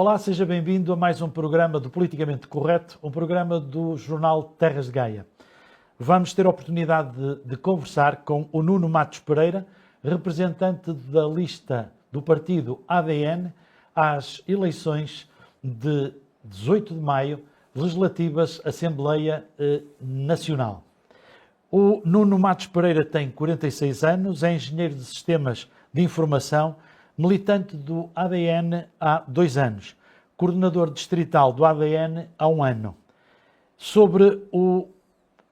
Olá, seja bem-vindo a mais um programa do Politicamente Correto, um programa do jornal Terras de Gaia. Vamos ter a oportunidade de conversar com o Nuno Matos Pereira, representante da lista do partido ADN às eleições de 18 de maio, legislativas Assembleia Nacional. O Nuno Matos Pereira tem 46 anos, é engenheiro de sistemas de informação, militante do ADN há 2 anos, coordenador distrital do ADN há 1 ano. Sobre o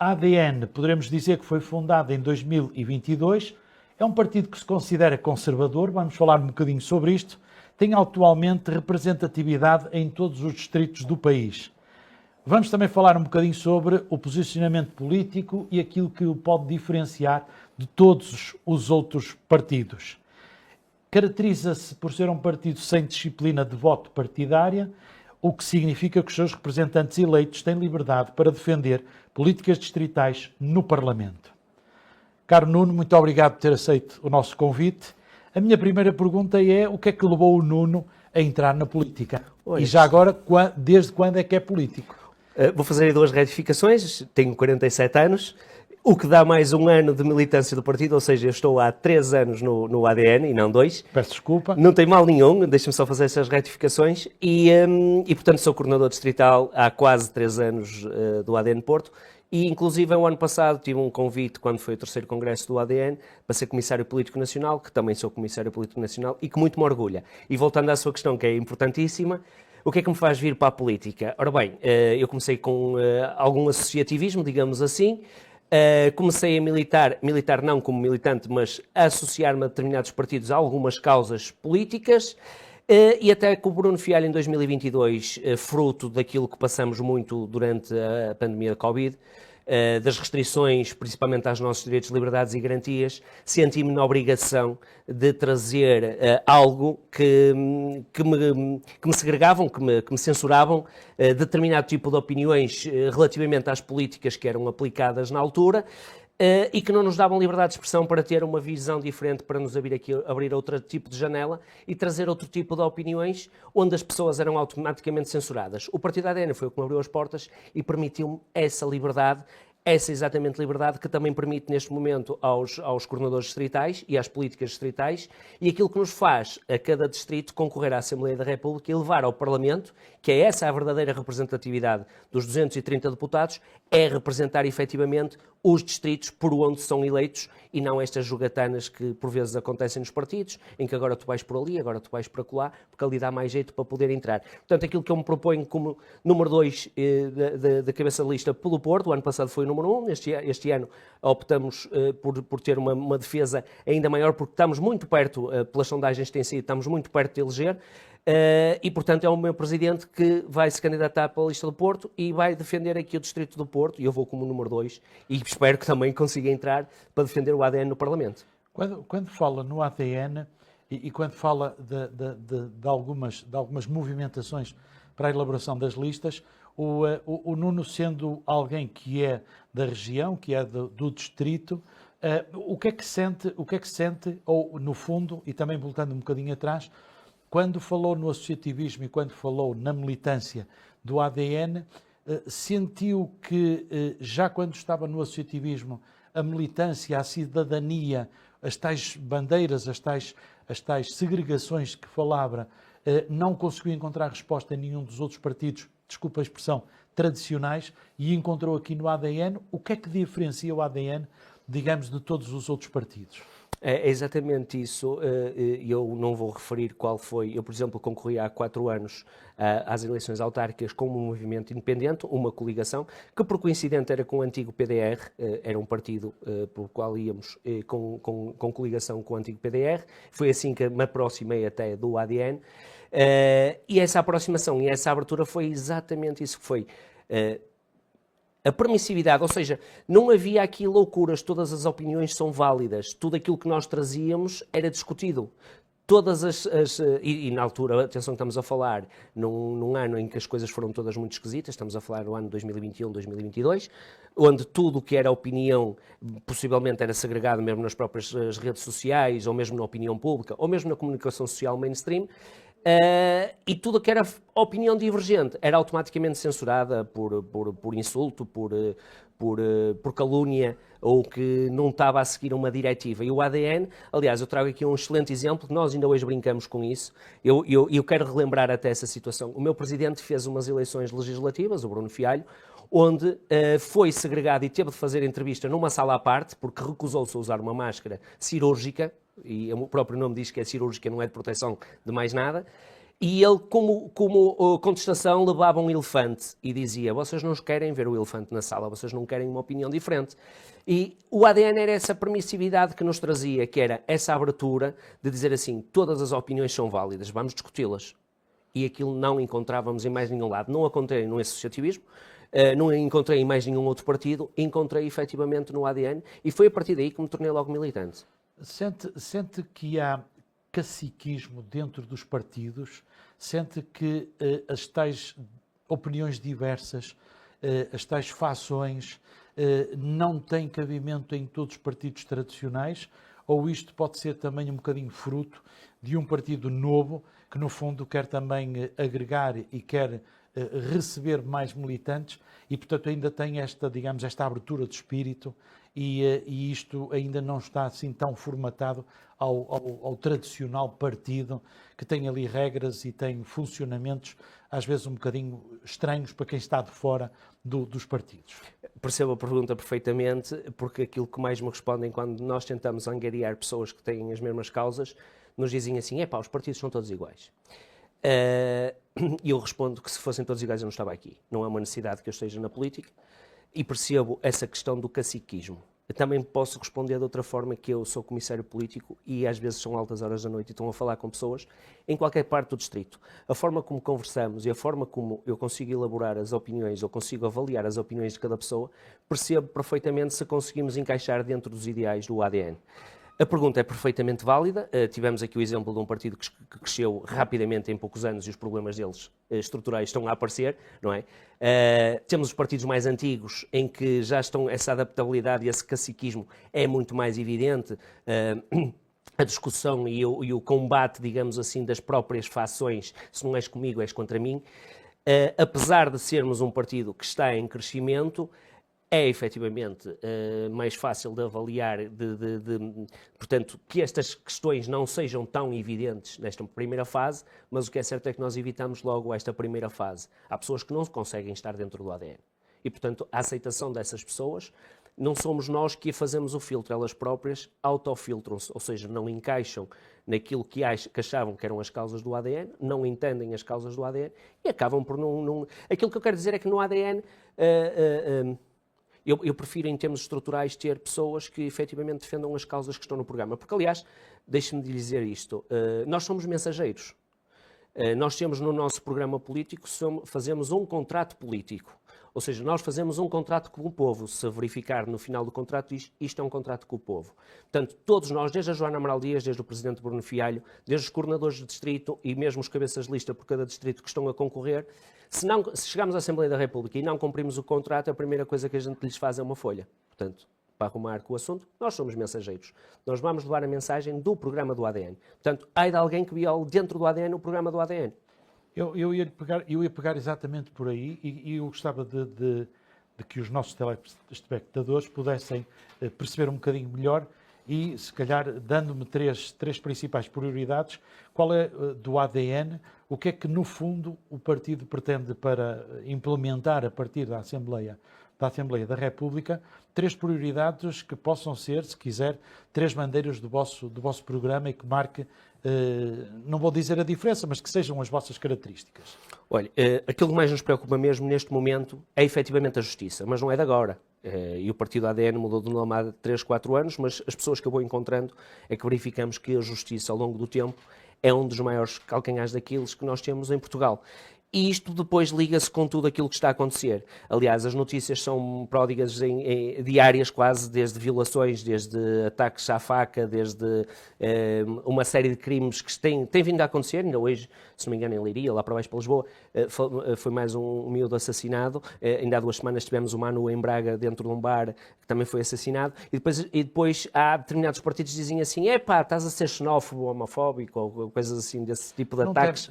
ADN, poderemos dizer que foi fundado em 2022, é um partido que se considera conservador, vamos falar um bocadinho sobre isto, tem atualmente representatividade em todos os distritos do país. Vamos também falar um bocadinho sobre o posicionamento político e aquilo que o pode diferenciar de todos os outros partidos. Caracteriza-se por ser um partido sem disciplina de voto partidária, o que significa que os seus representantes eleitos têm liberdade para defender políticas distritais no Parlamento. Caro Nuno, muito obrigado por ter aceito o nosso convite. A minha primeira pergunta é o que é que levou o Nuno a entrar na política? E já agora, desde quando é que é político? Vou fazer aí 2 retificações, tenho 47 anos, o que dá mais 1 ano de militância do partido, ou seja, eu estou há 3 anos no ADN e não 2. Peço desculpa. Não tem mal nenhum, deixa-me só fazer essas retificações e portanto sou coordenador distrital há quase 3 anos do ADN Porto e inclusive o ano passado tive um convite quando foi o 3º congresso do ADN para ser comissário político nacional, que também sou comissário político nacional e que muito me orgulha. E voltando à sua questão, que é importantíssima, o que é que me faz vir para a política? Ora bem, eu comecei com algum associativismo, digamos assim. Comecei a militar não como militante, mas a associar-me a determinados partidos a algumas causas políticas e até com o Bruno Fialho em 2022, fruto daquilo que passamos muito durante a pandemia da Covid, das restrições, principalmente aos nossos direitos, liberdades e garantias, senti-me na obrigação de trazer algo que me segregavam, que me censuravam, determinado tipo de opiniões relativamente às políticas que eram aplicadas na altura, e que não nos davam liberdade de expressão para ter uma visão diferente, para nos abrir outro tipo de janela e trazer outro tipo de opiniões onde as pessoas eram automaticamente censuradas. O Partido ADN foi o que me abriu as portas e permitiu-me essa liberdade, essa exatamente liberdade que também permite neste momento aos coordenadores distritais e às políticas distritais e aquilo que nos faz a cada distrito concorrer à Assembleia da República e levar ao Parlamento, que é essa a verdadeira representatividade dos 230 deputados, é representar efetivamente os distritos por onde são eleitos e não estas jogatanas que por vezes acontecem nos partidos, em que agora tu vais por ali, agora tu vais por acolá, porque ali dá mais jeito para poder entrar. Portanto, aquilo que eu me proponho como número 2 da cabeça de lista pelo Porto, o ano passado foi o número 1, este ano optamos por ter uma defesa ainda maior, porque estamos muito perto, pelas sondagens que têm sido, estamos muito perto de eleger, e portanto é o meu presidente que vai se candidatar para a lista do Porto e vai defender aqui o distrito do Porto, e eu vou como número 2 e espero que também consiga entrar para defender o ADN no Parlamento. Quando fala no ADN e quando fala de algumas movimentações para a elaboração das listas, o Nuno, sendo alguém que é da região, que é do distrito, o que é que sente, ou no fundo, e também voltando um bocadinho atrás, quando falou no associativismo e quando falou na militância do ADN, sentiu que já quando estava no associativismo, a militância, a cidadania, as tais bandeiras, as tais segregações que falava, não conseguiu encontrar resposta em nenhum dos outros partidos, desculpa a expressão, tradicionais, e encontrou aqui no ADN. O que é que diferencia o ADN, digamos, de todos os outros partidos? É exatamente isso. Eu não vou referir qual foi. Eu, por exemplo, concorri há 4 anos às eleições autárquicas como um movimento independente, uma coligação, que por coincidente era com o antigo PDR, era um partido pelo qual íamos com coligação com o antigo PDR. Foi assim que me aproximei até do ADN. E essa aproximação e essa abertura foi exatamente isso que foi. A permissividade, ou seja, não havia aqui loucuras, todas as opiniões são válidas, tudo aquilo que nós trazíamos era discutido. E na altura, atenção que estamos a falar num ano em que as coisas foram todas muito esquisitas, estamos a falar no ano 2021, 2022, onde tudo o que era opinião possivelmente era segregado mesmo nas próprias redes sociais, ou mesmo na opinião pública, ou mesmo na comunicação social mainstream. E tudo que era opinião divergente era automaticamente censurada por insulto, por calúnia, ou que não estava a seguir uma diretiva. E o ADN, aliás, eu trago aqui um excelente exemplo, nós ainda hoje brincamos com isso, eu quero relembrar até essa situação. O meu presidente fez umas eleições legislativas, o Bruno Fialho, onde foi segregado e teve de fazer entrevista numa sala à parte, porque recusou-se a usar uma máscara cirúrgica, e o próprio nome diz que é cirúrgica, não é de proteção de mais nada, e ele, como contestação, levava um elefante e dizia: vocês não querem ver o elefante na sala, vocês não querem uma opinião diferente. E o ADN era essa permissividade que nos trazia, que era essa abertura de dizer assim: todas as opiniões são válidas, vamos discuti-las. E aquilo não encontrávamos em mais nenhum lado. Não encontrei no associativismo, não encontrei em mais nenhum outro partido, encontrei efetivamente no ADN, e foi a partir daí que me tornei logo militante. Sente que há caciquismo dentro dos partidos? Sente que as tais opiniões diversas, as tais fações, não têm cabimento em todos os partidos tradicionais? Ou isto pode ser também um bocadinho fruto de um partido novo que, no fundo, quer também agregar e quer receber mais militantes e, portanto, ainda tem esta, digamos, esta abertura de espírito e isto ainda não está assim tão formatado ao tradicional partido, que tem ali regras e tem funcionamentos às vezes um bocadinho estranhos para quem está de fora dos partidos? Percebo a pergunta perfeitamente, porque aquilo que mais me respondem quando nós tentamos angariar pessoas que têm as mesmas causas, nos dizem assim: epá, os partidos são todos iguais. E eu respondo que se fossem todos iguais eu não estava aqui. Não é uma necessidade que eu esteja na política, e percebo essa questão do caciquismo. Eu também posso responder de outra forma, que eu sou comissário político e às vezes são altas horas da noite e estão a falar com pessoas em qualquer parte do distrito. A forma como conversamos e a forma como eu consigo elaborar as opiniões, ou consigo avaliar as opiniões de cada pessoa, percebo perfeitamente se conseguimos encaixar dentro dos ideais do ADN. A pergunta é perfeitamente válida. Tivemos aqui o exemplo de um partido que cresceu rapidamente em poucos anos e os problemas deles estruturais estão a aparecer, não é? Temos os partidos mais antigos em que já estão, essa adaptabilidade e esse caciquismo é muito mais evidente. A discussão e o combate, digamos assim, das próprias fações, se não és comigo, és contra mim. Apesar de sermos um partido que está em crescimento, é efetivamente mais fácil de avaliar, portanto, que estas questões não sejam tão evidentes nesta primeira fase, mas o que é certo é que nós evitamos logo esta primeira fase. Há pessoas que não conseguem estar dentro do ADN e, portanto, a aceitação dessas pessoas, não somos nós que fazemos o filtro, elas próprias autofiltram-se, ou seja, não encaixam naquilo que achavam que eram as causas do ADN, não entendem as causas do ADN e acabam por não... Aquilo que eu quero dizer é que no ADN... Eu prefiro, em termos estruturais, ter pessoas que efetivamente defendam as causas que estão no programa. Porque, aliás, deixe-me dizer isto, nós somos mensageiros. Nós temos no nosso programa político, fazemos um contrato político. Ou seja, nós fazemos um contrato com o povo. Se verificar no final do contrato, diz isto é um contrato com o povo. Portanto, todos nós, desde a Joana Amaral Dias, desde o Presidente Bruno Fialho, desde os coordenadores de distrito e mesmo os cabeças de lista por cada distrito que estão a concorrer, se chegarmos à Assembleia da República e não cumprimos o contrato, a primeira coisa que a gente lhes faz é uma folha. Portanto, para arrumar com o assunto, nós somos mensageiros. Nós vamos levar a mensagem do programa do ADN. Portanto, há de alguém que viole dentro do ADN o programa do ADN. Eu ia pegar exatamente por aí e eu gostava de que os nossos telespectadores pudessem perceber um bocadinho melhor e, se calhar, dando-me três principais prioridades, qual é do ADN, o que é que, no fundo, o partido pretende para implementar a partir da Assembleia da República, três prioridades que possam ser, se quiser, três bandeiras do vosso programa e que marque, não vou dizer a diferença, mas que sejam as vossas características. Olha, aquilo que mais nos preocupa mesmo neste momento é efetivamente a justiça, mas não é de agora. E o partido ADN mudou de nome há 3, 4 anos, mas as pessoas que eu vou encontrando é que verificamos que a justiça, ao longo do tempo, é um dos maiores calcanhares daqueles que nós temos em Portugal. E isto depois liga-se com tudo aquilo que está a acontecer. Aliás, as notícias são pródigas diárias quase, desde violações, desde ataques à faca, desde uma série de crimes que têm vindo a acontecer. Ainda hoje, se não me engano, em Leiria, lá para baixo para Lisboa, foi mais um miúdo assassinado. Ainda há 2 semanas tivemos um mano em Braga, dentro de um bar, que também foi assassinado. E depois há determinados partidos que dizem assim: epá, estás a ser xenófobo, homofóbico, ou coisas assim desse tipo de ataques.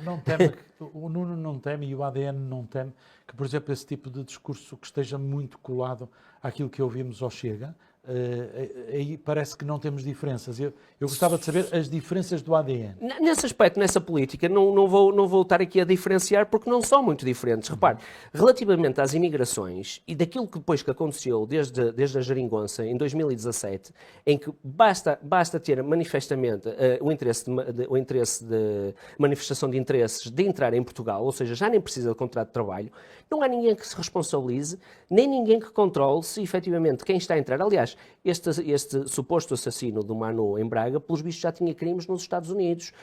O Nuno não teme e o ADN não teme que, por exemplo, esse tipo de discurso que esteja muito colado àquilo que ouvimos ao Chega. Aí parece que não temos diferenças. Eu gostava de saber as diferenças do ADN. Nesse aspecto, nessa política, não vou estar aqui a diferenciar porque não são muito diferentes. Repare, relativamente às imigrações e daquilo que depois que aconteceu desde a geringonça em 2017, em que basta ter manifestamente o interesse de manifestação de interesses de entrar em Portugal, ou seja, já nem precisa de contrato de trabalho, não há ninguém que se responsabilize, nem ninguém que controle se efetivamente quem está a entrar. Aliás, este suposto assassino do Manu em Braga, pelos vistos, já tinha crimes nos Estados Unidos.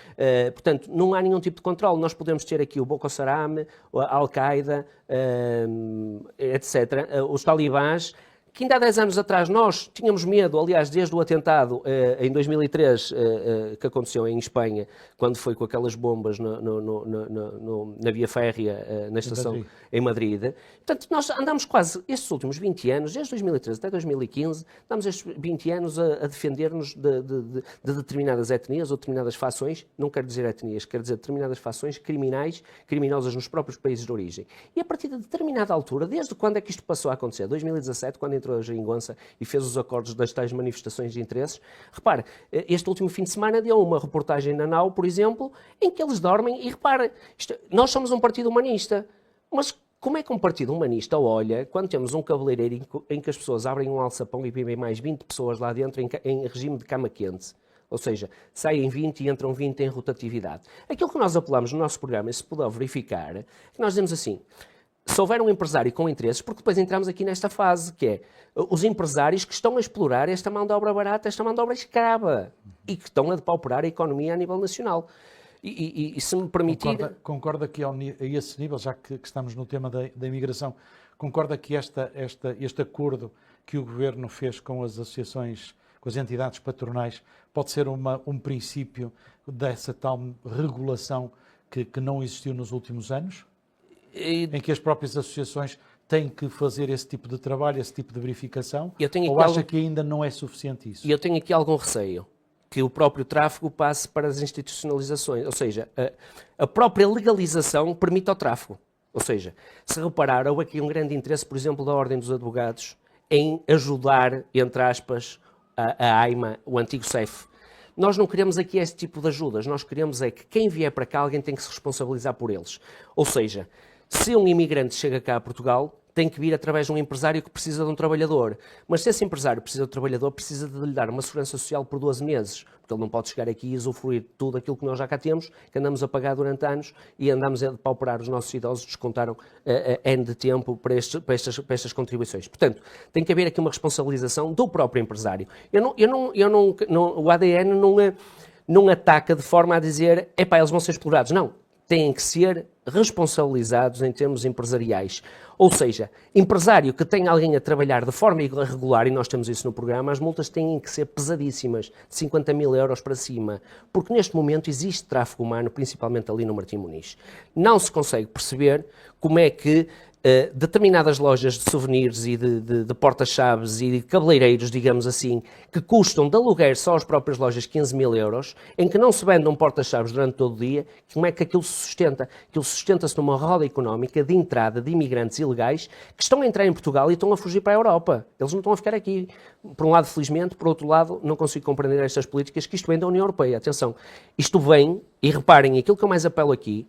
Portanto, não há nenhum tipo de controle. Nós podemos ter aqui o Boko Haram, a Al-Qaeda, etc., os talibãs, que ainda há 10 anos atrás nós tínhamos medo, aliás, desde o atentado em 2003 que aconteceu em Espanha, quando foi com aquelas bombas na via férrea, na estação em Madrid. Portanto, nós andamos quase estes últimos 20 anos, desde 2013 até 2015, andamos estes 20 anos a defender-nos de determinadas etnias ou determinadas fações, não quero dizer etnias, quero dizer determinadas fações criminosas nos próprios países de origem. E a partir de determinada altura, desde quando é que isto passou a acontecer? 2017, quando entrou a geringonça e fez os acordos das tais manifestações de interesses. Repare, este último fim de semana deu uma reportagem na NAU, por exemplo, em que eles dormem e repare, nós somos um partido humanista, mas como é que um partido humanista olha quando temos um cabeleireiro em que as pessoas abrem um alçapão e vivem mais 20 pessoas lá dentro em regime de cama quente? Ou seja, saem 20 e entram 20 em rotatividade. Aquilo que nós apelamos no nosso programa, e se puder verificar, é que nós dizemos assim: se houver um empresário com interesses, porque depois entramos aqui nesta fase, que é os empresários que estão a explorar esta mão de obra barata, esta mão de obra escrava, e que estão a depauperar a economia a nível nacional. E se me permitir... Concorda que a esse nível, já que estamos no tema da imigração, concorda que este acordo que o Governo fez com as associações, com as entidades patronais, pode ser um princípio dessa tal regulação que não existiu nos últimos anos? Em que as próprias associações têm que fazer esse tipo de trabalho, esse tipo de verificação? Ou acha que ainda não é suficiente isso? E eu tenho aqui algum receio que o próprio tráfego passe para as institucionalizações. Ou seja, a própria legalização permite ao tráfego. Ou seja, se reparar, houve aqui um grande interesse, por exemplo, da Ordem dos Advogados em ajudar, entre aspas, a AIMA, o antigo CEF. Nós não queremos aqui esse tipo de ajudas. Nós queremos é que quem vier para cá, alguém tem que se responsabilizar por eles. Ou seja, se um imigrante chega cá a Portugal, tem que vir através de um empresário que precisa de um trabalhador. Mas se esse empresário precisa de um trabalhador, precisa de lhe dar uma segurança social por 12 meses. Porque ele não pode chegar aqui e usufruir tudo aquilo que nós já cá temos, que andamos a pagar durante anos e andamos a depauperar os nossos idosos, descontaram N de tempo para estas contribuições. Portanto, tem que haver aqui uma responsabilização do próprio empresário. O ADN não ataca de forma a dizer, epá, eles vão ser explorados. Não. Têm que ser responsabilizados em termos empresariais. Ou seja, empresário que tem alguém a trabalhar de forma irregular, e nós temos isso no programa, as multas têm que ser pesadíssimas, de 50 mil euros para cima, porque neste momento existe tráfego humano, principalmente ali no Martim Muniz. Não se consegue perceber como é que determinadas lojas de souvenirs e de porta-chaves e de cabeleireiros, digamos assim, que custam de aluguer só as próprias lojas 15 mil euros, em que não se vendam porta-chaves durante todo o dia, como é que aquilo se sustenta? Aquilo sustenta-se numa roda económica de entrada de imigrantes ilegais que estão a entrar em Portugal e estão a fugir para a Europa. Eles não estão a ficar aqui. Por um lado, felizmente, por outro lado, não consigo compreender estas políticas, que isto vem da União Europeia. Atenção, isto vem, e reparem, aquilo que eu mais apelo aqui,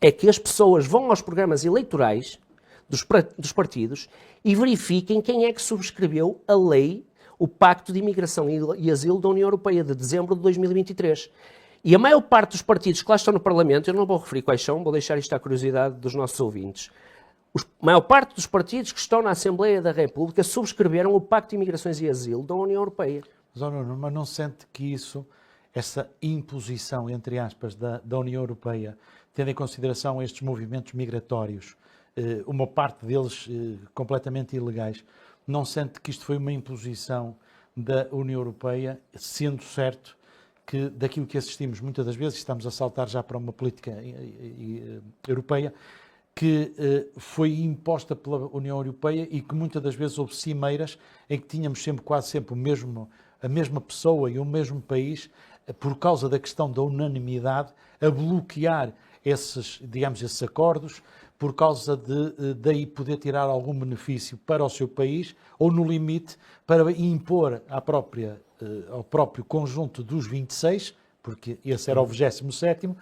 é que as pessoas vão aos programas eleitorais dos partidos e verifiquem quem é que subscreveu a lei, o Pacto de Imigração e Asilo da União Europeia de dezembro de 2023. E a maior parte dos partidos que lá estão no Parlamento, eu não vou referir quais são, vou deixar isto à curiosidade dos nossos ouvintes, a maior parte dos partidos que estão na Assembleia da República subscreveram o Pacto de Imigrações e Asilo da União Europeia. Mas não sente que essa imposição, entre aspas, da União Europeia tendo em consideração estes movimentos migratórios, uma parte deles completamente ilegais, não sente que isto foi uma imposição da União Europeia, sendo certo que daquilo que assistimos muitas das vezes, estamos a saltar já para uma política europeia, que foi imposta pela União Europeia e que muitas das vezes houve cimeiras em que tínhamos sempre, quase sempre a mesma pessoa e o mesmo país, por causa da questão da unanimidade, a bloquear esses acordos, por causa de daí poder tirar algum benefício para o seu país, ou no limite para impor ao próprio conjunto dos 26, porque esse era o 27º,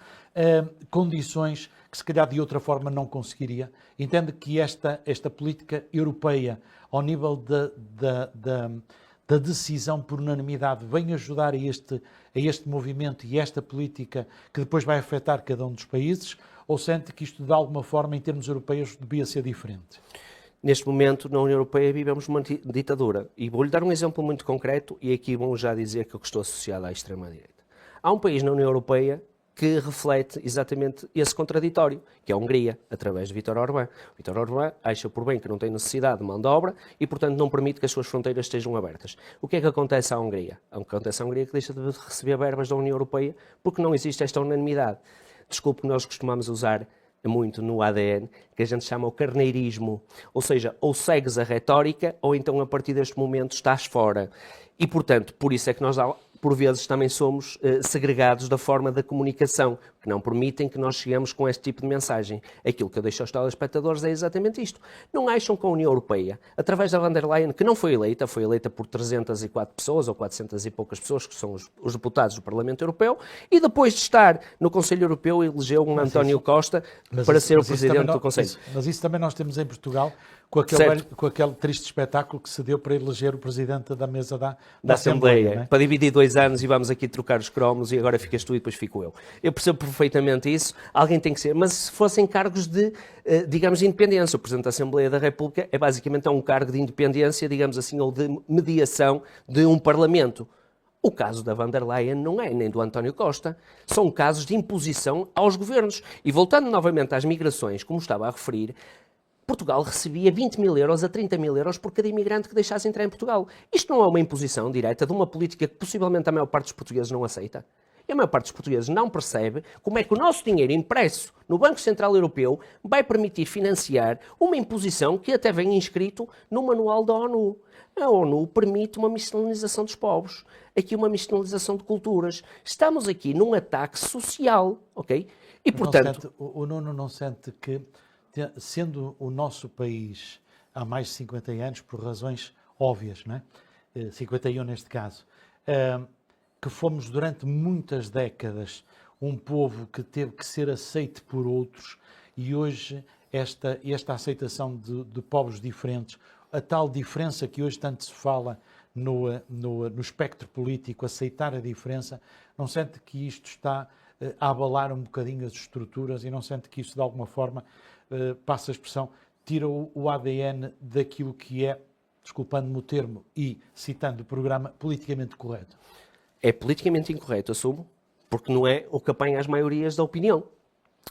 condições que se calhar de outra forma não conseguiria. Entende que esta política europeia, ao nível da decisão por unanimidade, vem ajudar a este movimento e esta política que depois vai afetar cada um dos países, ou sente que isto de alguma forma em termos europeus devia ser diferente? Neste momento, na União Europeia, vivemos uma ditadura. E vou-lhe dar um exemplo muito concreto, e aqui vou já dizer que eu estou associado à extrema-direita. Há um país na União Europeia que reflete exatamente esse contraditório, que é a Hungria, através de Viktor Orbán. Viktor Orbán acha por bem que não tem necessidade de mão de obra e, portanto, não permite que as suas fronteiras estejam abertas. O que é que acontece à Hungria? Acontece à Hungria que deixa de receber verbas da União Europeia porque não existe esta unanimidade. Desculpe, nós costumamos usar muito no ADN, que a gente chama o carneirismo, ou seja, ou segues a retórica ou então a partir deste momento estás fora. E, portanto, por isso é que nós por vezes também somos segregados da forma da comunicação, que não permitem que nós cheguemos com este tipo de mensagem. Aquilo que eu deixo aos telespectadores é exatamente isto. Não acham que a União Europeia, através da von der Leyen, que não foi eleita por 304 pessoas, ou 400 e poucas pessoas, que são os deputados do Parlamento Europeu, e depois de estar no Conselho Europeu, elegeu um António Costa para ser o Presidente do Conselho. Mas isso também nós temos em Portugal, com aquele triste espetáculo que se deu para eleger o Presidente da mesa da Assembleia. Não é? Para dividir 2 anos e vamos aqui trocar os cromos e agora ficas tu e depois fico eu. Eu percebo perfeitamente isso, alguém tem que ser, mas se fossem cargos de, digamos, de independência, o Presidente da Assembleia da República é basicamente um cargo de independência, digamos assim, ou de mediação de um Parlamento. O caso da von der Leyen não é, nem do António Costa. São casos de imposição aos governos. E voltando novamente às migrações, como estava a referir, Portugal recebia 20 mil euros a 30 mil euros por cada imigrante que deixasse entrar em Portugal. Isto não é uma imposição direta de uma política que possivelmente a maior parte dos portugueses não aceita? E a maior parte dos portugueses não percebe como é que o nosso dinheiro impresso no Banco Central Europeu vai permitir financiar uma imposição que até vem inscrito no manual da ONU. A ONU permite uma miscigenação dos povos, aqui uma miscigenação de culturas. Estamos aqui num ataque social, ok? E portanto... O Nuno não sente que, sendo o nosso país há mais de 50 anos, por razões óbvias, não é? 51 neste caso, que fomos durante muitas décadas um povo que teve que ser aceito por outros e hoje esta aceitação de povos diferentes, a tal diferença que hoje tanto se fala no espectro político, aceitar a diferença, não sente que isto está a abalar um bocadinho as estruturas e não sente que isto de alguma forma, passa a expressão, tira o ADN daquilo que é, desculpando-me o termo e citando o programa, politicamente correto? É politicamente incorreto, assumo, porque não é o que apanha as maiorias da opinião.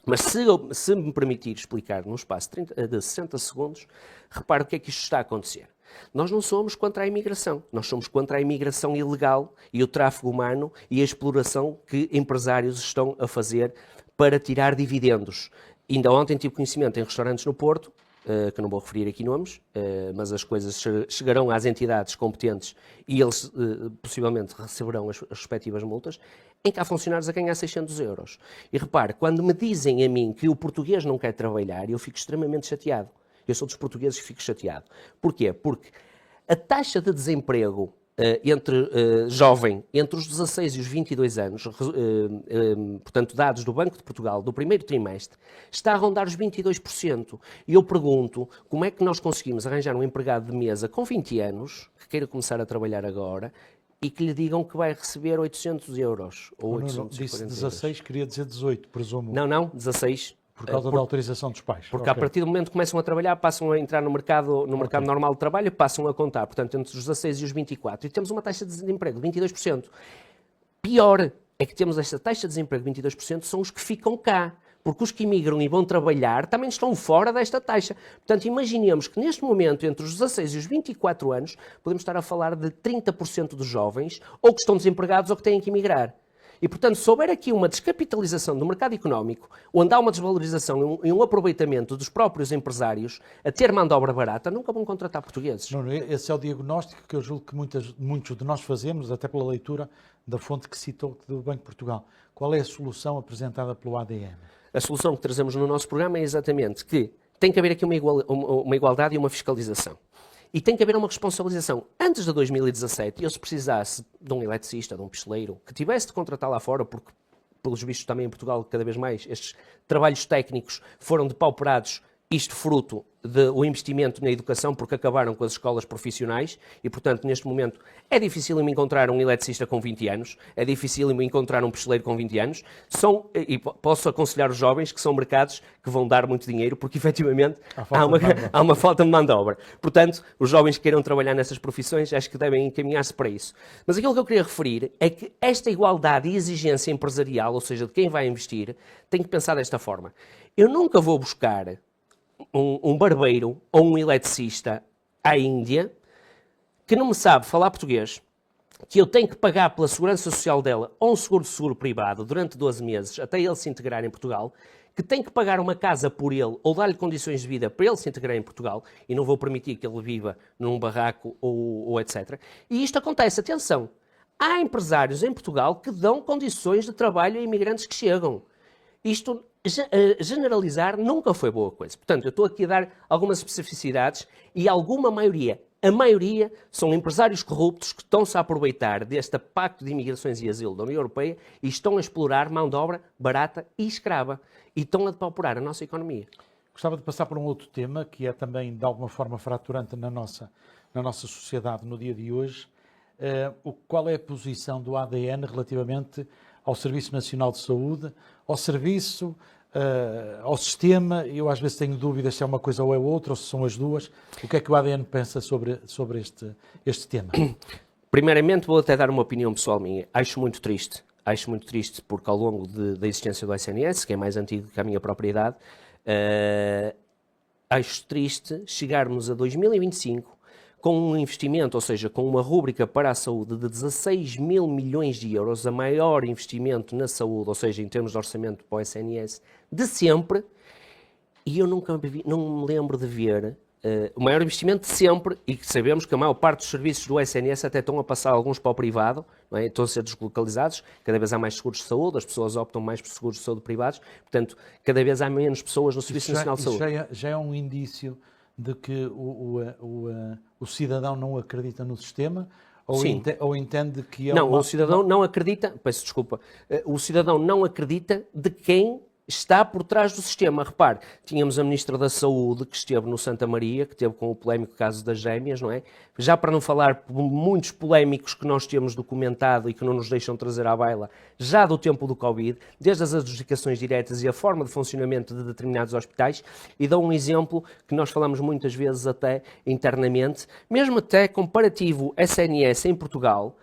Mas se me permitir explicar num espaço de 60 segundos, repare o que é que isto está a acontecer. Nós não somos contra a imigração, nós somos contra a imigração ilegal e o tráfego humano e a exploração que empresários estão a fazer para tirar dividendos. Ainda ontem tive conhecimento em restaurantes no Porto, que não vou referir aqui nomes, mas as coisas chegarão às entidades competentes e eles possivelmente receberão as respectivas multas, em que há funcionários a ganhar 600 euros. E repare, quando me dizem a mim que o português não quer trabalhar, eu fico extremamente chateado. Eu sou dos portugueses e fico chateado. Porquê? Porque a taxa de desemprego jovem, entre os 16 e os 22 anos, portanto, dados do Banco de Portugal, do primeiro trimestre, está a rondar os 22%. E eu pergunto, como é que nós conseguimos arranjar um empregado de mesa com 20 anos, que queira começar a trabalhar agora, e que lhe digam que vai receber 800 euros, ou 840 disse 16, euros. Queria dizer 18, presumo. Não, 16. Por causa da autorização dos pais. Porque a partir do momento que começam a trabalhar, passam a entrar no mercado normal de trabalho, passam a contar, portanto, entre os 16 e os 24. E temos uma taxa de desemprego de 22%. Pior é que temos esta taxa de desemprego de 22%, são os que ficam cá. porque os que imigram e vão trabalhar também estão fora desta taxa. Portanto, imaginemos que neste momento, entre os 16 e os 24 anos, podemos estar a falar de 30% dos jovens ou que estão desempregados ou que têm que emigrar. E, portanto, se houver aqui uma descapitalização do mercado económico, onde há uma desvalorização e um aproveitamento dos próprios empresários a ter mão de obra barata, nunca vão contratar portugueses. Nuno, esse é o diagnóstico que eu julgo que muitos de nós fazemos, até pela leitura da fonte que citou do Banco de Portugal. Qual é a solução apresentada pelo ADN? A solução que trazemos no nosso programa é exatamente que tem que haver aqui uma igualdade e uma fiscalização. E tem que haver uma responsabilização. Antes de 2017, eu se precisasse de um eletricista, de um pistoleiro, que tivesse de contratar lá fora, porque, pelos vistos também em Portugal, cada vez mais, estes trabalhos técnicos foram depauperados, isto fruto do investimento na educação, porque acabaram com as escolas profissionais e, portanto, neste momento é difícil me encontrar um eletricista com 20 anos, é difícil me encontrar um pistoleiro com 20 anos. E posso aconselhar os jovens que são mercados que vão dar muito dinheiro, porque efetivamente há uma falta de mão de obra. Portanto, os jovens que queiram trabalhar nessas profissões, acho que devem encaminhar-se para isso. Mas aquilo que eu queria referir é que esta igualdade e exigência empresarial, ou seja, de quem vai investir, tem que pensar desta forma. Eu nunca vou buscar um barbeiro ou um eletricista à Índia que não me sabe falar português, que eu tenho que pagar pela segurança social dela ou um seguro privado durante 12 meses até ele se integrar em Portugal, que tem que pagar uma casa por ele ou dar-lhe condições de vida para ele se integrar em Portugal, e não vou permitir que ele viva num barraco ou etc. E isto acontece, atenção, há empresários em Portugal que dão condições de trabalho a imigrantes que chegam. Isto, generalizar, nunca foi boa coisa. Portanto, eu estou aqui a dar algumas especificidades e a maioria são empresários corruptos que estão-se a aproveitar deste pacto de imigrações e asilo da União Europeia e estão a explorar mão de obra barata e escrava. E estão a depauperar a nossa economia. Gostava de passar por um outro tema que é também, de alguma forma, fraturante na nossa sociedade no dia de hoje. Qual é a posição do ADN relativamente ao Serviço Nacional de Saúde, ao serviço, ao sistema? Eu às vezes tenho dúvidas se é uma coisa ou é outra, ou se são as duas. O que é que o ADN pensa sobre este tema? Primeiramente, vou até dar uma opinião pessoal minha. Acho muito triste porque ao longo da existência do SNS, que é mais antigo que a minha própria idade, acho triste chegarmos a 2025 com um investimento, ou seja, com uma rúbrica para a saúde de 16 mil milhões de euros, a maior investimento na saúde, ou seja, em termos de orçamento para o SNS, de sempre, e eu não me lembro de ver o maior investimento de sempre, e que sabemos que a maior parte dos serviços do SNS até estão a passar alguns para o privado, não é? Estão a ser deslocalizados, cada vez há mais seguros de saúde, as pessoas optam mais por seguros de saúde privados, portanto, cada vez há menos pessoas no Serviço Nacional de Saúde. Já é um indício de que o cidadão não acredita no sistema ou entende que é Não, o cidadão não acredita, peço desculpa, o cidadão não acredita de quem está por trás do sistema. Repare, tínhamos a Ministra da Saúde que esteve no Santa Maria, que esteve com o polémico caso das gêmeas, não é? Já para não falar muitos polémicos que nós temos documentado e que não nos deixam trazer à baila, já do tempo do Covid, desde as adjudicações diretas e a forma de funcionamento de determinados hospitais, e dou um exemplo que nós falamos muitas vezes até internamente, mesmo até comparativo SNS em Portugal.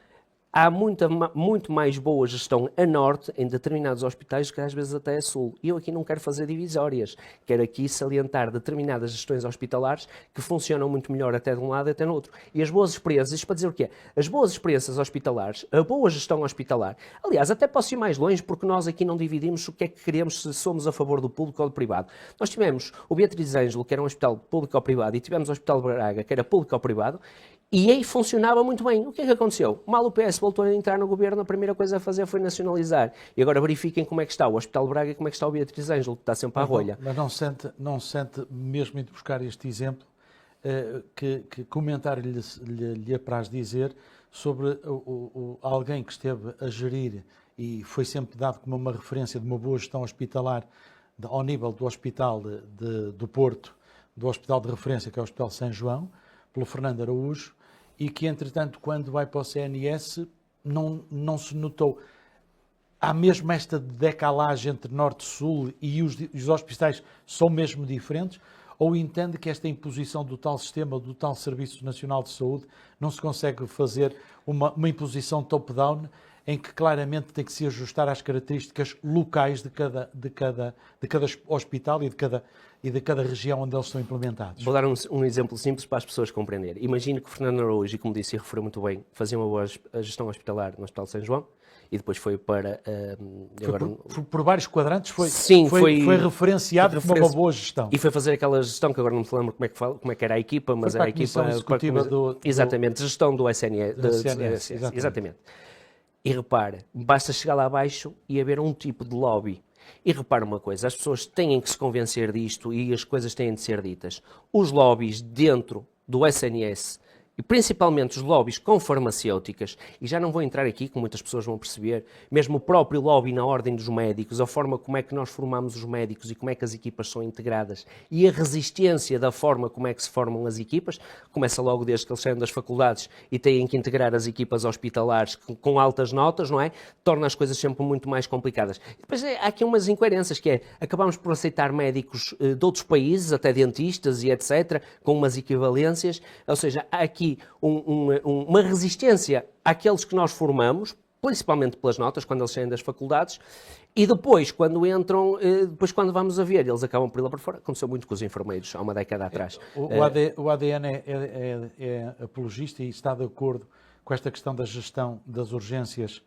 Há muito mais boa gestão a norte em determinados hospitais do que às vezes até a sul. E eu aqui não quero fazer divisórias. Quero aqui salientar determinadas gestões hospitalares que funcionam muito melhor até de um lado e até no outro. E as boas experiências, isto para dizer o quê? As boas experiências hospitalares, a boa gestão hospitalar. Aliás, até posso ir mais longe porque nós aqui não dividimos o que é que queremos, se somos a favor do público ou do privado. Nós tivemos o Beatriz Ângelo, que era um hospital público ou privado, e tivemos o Hospital de Braga, que era público ou privado, e aí funcionava muito bem. O que é que aconteceu? Mal o PS voltou a entrar no governo, a primeira coisa a fazer foi nacionalizar. E agora verifiquem como é que está o Hospital de Braga e como é que está o Beatriz Ângelo, que está sempre à rolha. Mas não sente, mesmo indo buscar este exemplo, que comentário lhe apraz dizer sobre alguém que esteve a gerir e foi sempre dado como uma referência de uma boa gestão hospitalar ao nível do Hospital do Porto, do Hospital de Referência, que é o Hospital São João, pelo Fernando Araújo, e que, entretanto, quando vai para o CNS, não se notou. Há mesmo esta decalagem entre Norte e Sul e os hospitais são mesmo diferentes? Ou entende que esta imposição do tal sistema, do tal Serviço Nacional de Saúde, não se consegue fazer uma imposição top-down em que claramente tem que se ajustar às características locais de cada hospital e de cada região onde eles estão implementados. Vou dar um exemplo simples para as pessoas compreenderem. Imagino que o Fernando Araújo, e como disse e referiu muito bem, fazia uma boa gestão hospitalar no Hospital de São João e depois foi para... Por vários quadrantes foi referenciado como uma boa gestão. E foi fazer aquela gestão, que agora não me lembro como é que era a equipa, mas era a equipa... Executiva exatamente, gestão do SNS. Exatamente. E repare, basta chegar lá abaixo e haver um tipo de lobby. E repare uma coisa, as pessoas têm que se convencer disto e as coisas têm de ser ditas. Os lobbies dentro do SNS, e principalmente os lobbies com farmacêuticas, e já não vou entrar aqui, como muitas pessoas vão perceber, mesmo o próprio lobby na ordem dos médicos, a forma como é que nós formamos os médicos e como é que as equipas são integradas, e a resistência da forma como é que se formam as equipas, começa logo desde que eles saem das faculdades e têm que integrar as equipas hospitalares com altas notas, não é? Torna as coisas sempre muito mais complicadas. E depois há aqui umas incoerências, que é, acabamos por aceitar médicos de outros países, até dentistas e etc., com umas equivalências, ou seja, há aqui uma resistência àqueles que nós formamos, principalmente pelas notas, quando eles saem das faculdades, e depois, quando entram, depois quando vamos a ver, eles acabam por ir lá para fora. Aconteceu muito com os enfermeiros, há uma década atrás. O ADN é apologista e está de acordo com esta questão da gestão das urgências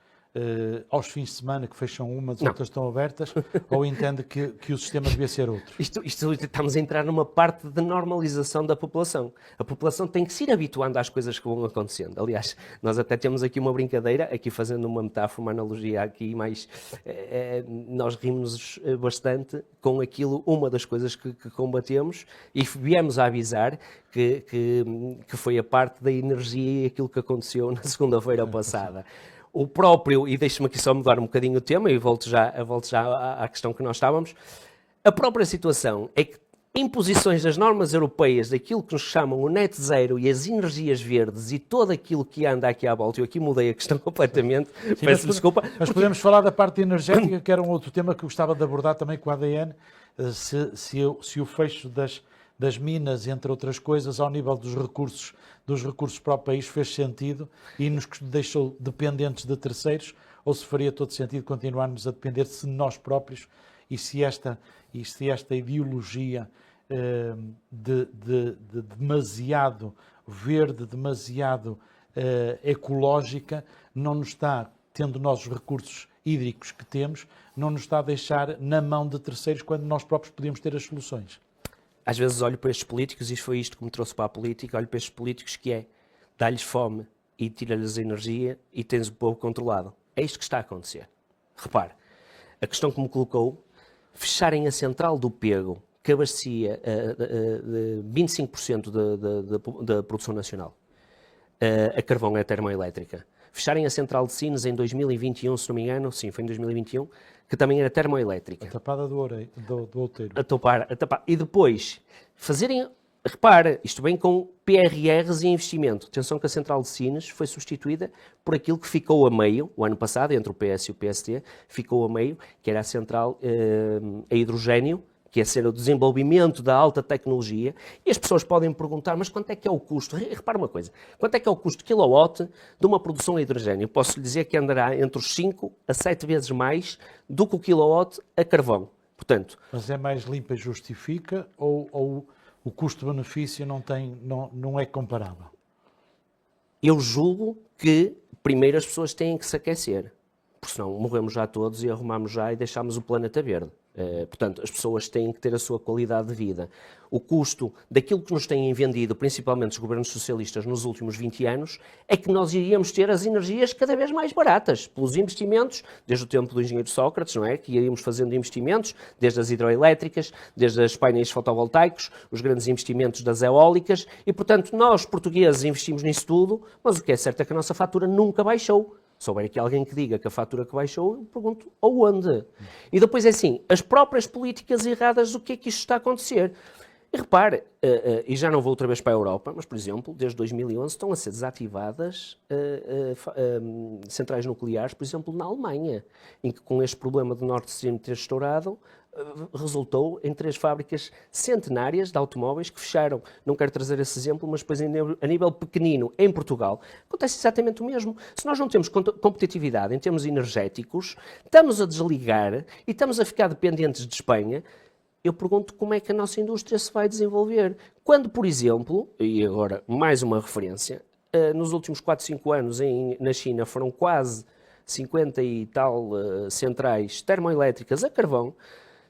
aos fins de semana, que fecham umas, outras estão abertas, ou entende que o sistema devia ser outro? Isto estamos a entrar numa parte de normalização da população. A população tem que se ir habituando às coisas que vão acontecendo. Aliás, nós até temos aqui uma brincadeira, aqui fazendo uma metáfora, uma analogia aqui, mas nós rimos bastante com aquilo, uma das coisas que combatemos, e viemos a avisar que foi a parte da energia e aquilo que aconteceu na segunda-feira passada. O próprio, e deixe-me aqui só mudar um bocadinho o tema e volto já à questão que nós estávamos, a própria situação é que imposições das normas europeias, daquilo que nos chamam o net zero e as energias verdes e tudo aquilo que anda aqui à volta, eu aqui mudei a questão completamente, peço desculpa. Mas podemos falar da parte energética, que era um outro tema que eu gostava de abordar também com o ADN, se o fecho das minas, entre outras coisas, ao nível dos recursos para o país fez sentido e nos deixou dependentes de terceiros, ou se faria todo sentido continuarmos a depender de nós próprios, e se esta ideologia de demasiado verde, demasiado ecológica, não nos está, tendo nós os recursos hídricos que temos, não nos está a deixar na mão de terceiros quando nós próprios podemos ter as soluções. Às vezes olho para estes políticos, e foi isto que me trouxe para a política, olho para estes políticos que é dar-lhes fome e tira-lhes a energia e tens o povo controlado. É isto que está a acontecer. Repare, a questão que me colocou, fecharem a central do Pego, que abastecia 25% da produção nacional, a carvão é termoelétrica. Fecharem a central de Sines em 2021, se não me engano, sim, foi em 2021, que também era termoelétrica. A tapada do outeiro. A tapar. E depois, fazerem... Repara, isto vem com PRRs e investimento. Atenção que a central de Sines foi substituída por aquilo que ficou a meio, o ano passado, entre o PS e o PST, ficou a meio, que era a central a hidrogénio, que é ser o desenvolvimento da alta tecnologia, e as pessoas podem me perguntar, mas quanto é que é o custo? Repara uma coisa, quanto é que é o custo quilowatt de uma produção de hidrogênio? Posso lhe dizer que andará entre os 5 a 7 vezes mais do que o quilowatt a carvão. Portanto, mas é mais limpa e justifica, ou o custo-benefício não é comparável? Eu julgo que primeiro as pessoas têm que se aquecer, porque senão morremos já todos e arrumamos já e deixamos o planeta verde. Portanto, as pessoas têm que ter a sua qualidade de vida. O custo daquilo que nos têm vendido, principalmente os governos socialistas nos últimos 20 anos, é que nós iríamos ter as energias cada vez mais baratas, pelos investimentos, desde o tempo do engenheiro Sócrates, não é? Que iríamos fazendo investimentos, desde as hidroelétricas, desde os painéis fotovoltaicos, os grandes investimentos das eólicas, e, portanto, nós, portugueses, investimos nisso tudo, mas o que é certo é que a nossa fatura nunca baixou. Se houver aqui alguém que diga que a fatura que baixou, eu pergunto aonde? E depois é assim, as próprias políticas erradas do que é que isto está a acontecer. E repare, e já não vou outra vez para a Europa, mas, por exemplo, desde 2011 estão a ser desativadas centrais nucleares, por exemplo, na Alemanha, em que com este problema do Nord Stream ter estourado, resultou em 3 fábricas centenárias de automóveis que fecharam. Não quero trazer esse exemplo, mas depois a nível pequenino, em Portugal, acontece exatamente o mesmo. Se nós não temos competitividade em termos energéticos, estamos a desligar e estamos a ficar dependentes de Espanha, eu pergunto como é que a nossa indústria se vai desenvolver. Quando, por exemplo, e agora mais uma referência, nos últimos 4, 5 anos na China foram quase 50 e tal centrais termoelétricas a carvão,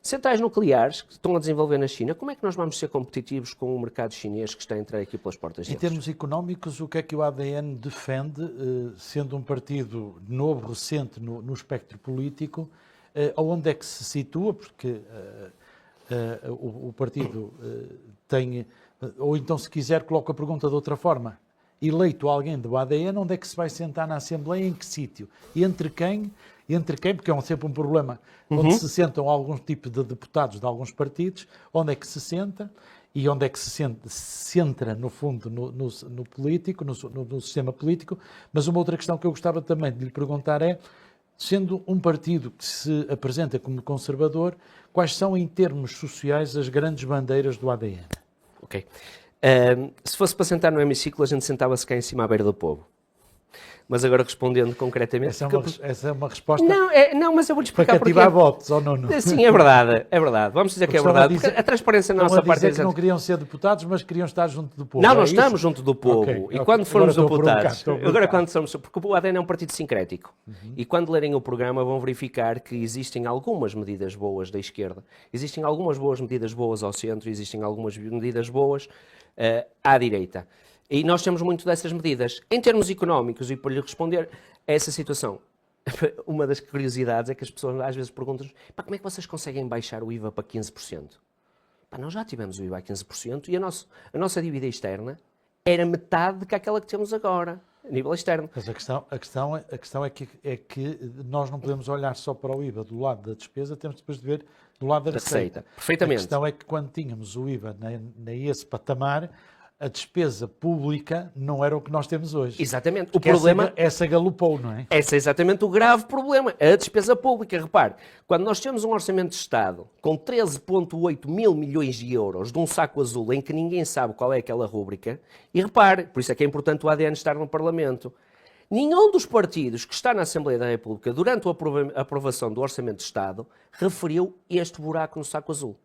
centrais nucleares que estão a desenvolver na China. Como é que nós vamos ser competitivos com o mercado chinês que está a entrar aqui pelas portas deles? Em termos económicos, o que é que o ADN defende, sendo um partido novo, recente no espectro político, onde é que se situa? Porque o partido tem, ou então se quiser coloco a pergunta de outra forma, eleito alguém do ADN, onde é que se vai sentar na Assembleia, em que sítio? E entre quem, porque é sempre um problema, onde se sentam alguns tipos de deputados de alguns partidos, onde é que se senta e onde é que se centra, no fundo, no político, no sistema político. Mas uma outra questão que eu gostava também de lhe perguntar é, sendo um partido que se apresenta como conservador, quais são, em termos sociais, as grandes bandeiras do ADN? Ok. Se fosse para sentar no hemiciclo, a gente sentava-se cá em cima à beira do povo. Mas agora respondendo concretamente... Essa é uma resposta não, mas eu vou-lhe explicar para cativar votos, ou não? Sim, é verdade. Vamos dizer que é verdade. Porque a transparência na nossa parte... que não queriam ser deputados, mas queriam estar junto do povo. Não, nós estamos junto do povo. E quando formos deputados... Porque o ADN é um partido sincrético. E quando lerem o programa vão verificar que existem algumas medidas boas da esquerda. Existem algumas medidas boas ao centro, existem algumas medidas boas à direita. E nós temos muito dessas medidas. Em termos económicos, e para lhe responder a essa situação, uma das curiosidades é que as pessoas às vezes perguntam-nos como é que vocês conseguem baixar o IVA para 15%? Nós já tivemos o IVA a 15% e a nossa dívida externa era metade daquela que temos agora, a nível externo. Mas a questão é que nós não podemos olhar só para o IVA do lado da despesa, temos depois de ver do lado da receita. Perfeitamente. A questão é que quando tínhamos o IVA nesse patamar, a despesa pública não era o que nós temos hoje. Exatamente. O problema... Essa galopou, não é? Esse é exatamente o grave problema, a despesa pública. Repare, quando nós temos um orçamento de Estado com 13,8 mil milhões de euros de um saco azul em que ninguém sabe qual é aquela rúbrica, e repare, por isso é que é importante o ADN estar no Parlamento, nenhum dos partidos que está na Assembleia da República durante a aprovação do Orçamento de Estado referiu este buraco no saco azul.